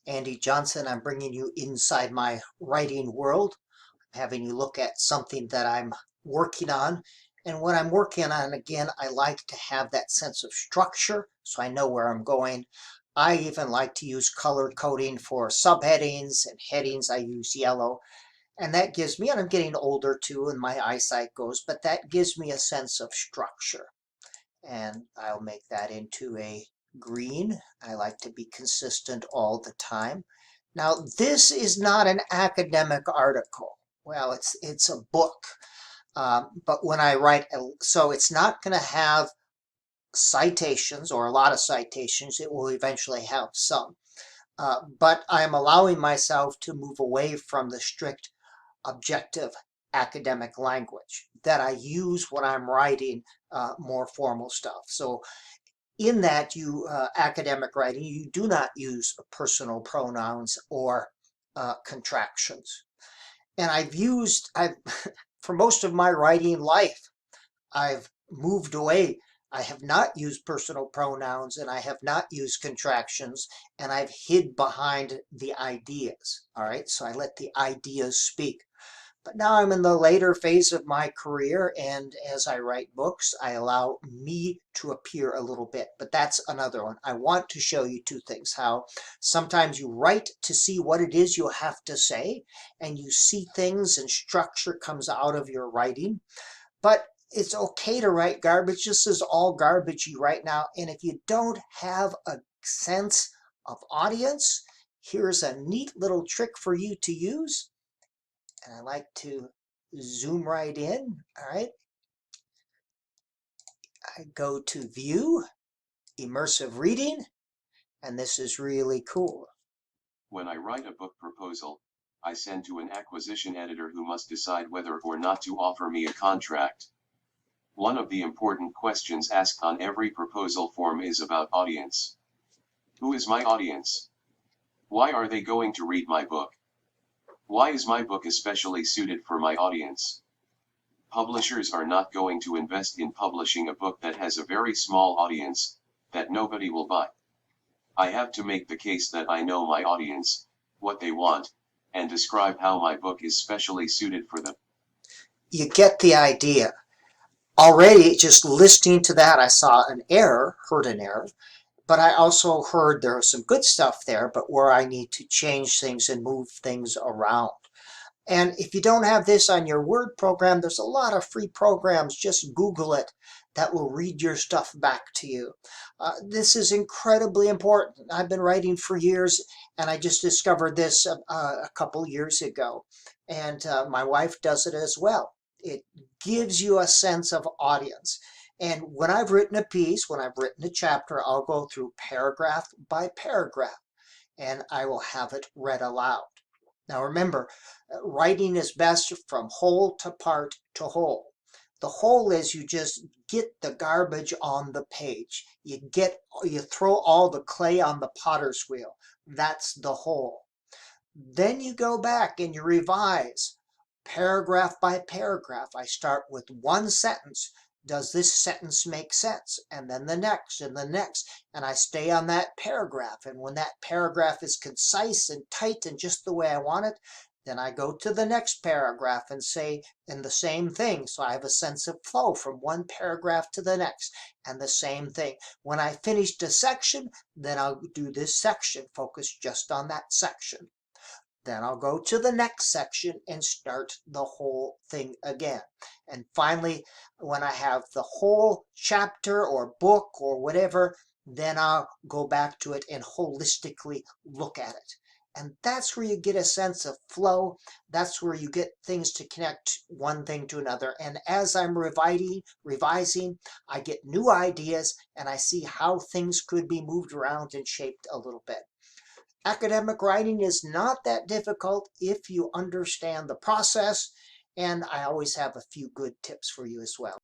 Andy Johnson. I'm bringing you inside my writing world. I'm having you look at something that I'm working on. And when I'm working on, again, I like to have that sense of structure so I know where I'm going. I even like to use color coding for subheadings and headings. I use yellow. And that gives me, and I'm getting older too, and my eyesight goes, but that gives me a sense of structure. And I'll make that into a green. I like to be consistent all the time. Now, this is not an academic article. Well, it's a book. But when I write, so it's not going to have citations or a lot of citations. It will eventually have some. But I'm allowing myself to move away from the strict objective academic language that I use when I'm writing more formal stuff. So in that academic writing, you do not use personal pronouns or contractions. And I've for most of my writing life, I've moved away. I have not used personal pronouns and I have not used contractions, and I've hid behind the ideas. All right, so I let the ideas speak. But now I'm in the later phase of my career, and as I write books, I allow me to appear a little bit. But that's another one. I want to show you two things. How sometimes you write to see what it is you have to say, and you see things and structure comes out of your writing. But it's okay to write garbage. This is all garbage you write now. And if you don't have a sense of audience, here's a neat little trick for you to use. And I like to zoom right in. All right. I go to View, Immersive Reading, and this is really cool. When I write a book proposal, I send to an acquisition editor who must decide whether or not to offer me a contract. One of the important questions asked on every proposal form is about audience. Who is my audience? Why are they going to read my book? Why is my book especially suited for my audience? Publishers are not going to invest in publishing a book that has a very small audience, that nobody will buy. I have to make the case that I know my audience, what they want, and describe how my book is specially suited for them. You get the idea. Already, just listening to that, I saw an error, heard an error, but I also heard there was some good stuff there, but where I need to change things and move things around. And if you don't have this on your Word program, there's a lot of free programs. Just Google it that will read your stuff back to you. This is incredibly important. I've been writing for years, and I just discovered this a couple years ago. And my wife does it as well. It gives you a sense of audience. And when I've written a piece, when I've written a chapter, I'll go through paragraph by paragraph, and I will have it read aloud. Now remember, writing is best from whole to part to whole. The whole is you just get the garbage on the page. You throw all the clay on the potter's wheel. That's the whole. Then you go back and you revise paragraph by paragraph. I start with one sentence. Does this sentence make sense? And then the next and the next. And I stay on that paragraph. And when that paragraph is concise and tight and just the way I want it, then I go to the next paragraph and say, and the same thing. So I have a sense of flow from one paragraph to the next, and the same thing. When I finished a section, then I'll do this section, focus just on that section. Then I'll go to the next section and start the whole thing again. And finally, when I have the whole chapter or book or whatever, then I'll go back to it and holistically look at it. And that's where you get a sense of flow. That's where you get things to connect one thing to another. And as I'm revising, I get new ideas and I see how things could be moved around and shaped a little bit. Academic writing is not that difficult if you understand the process, and I always have a few good tips for you as well.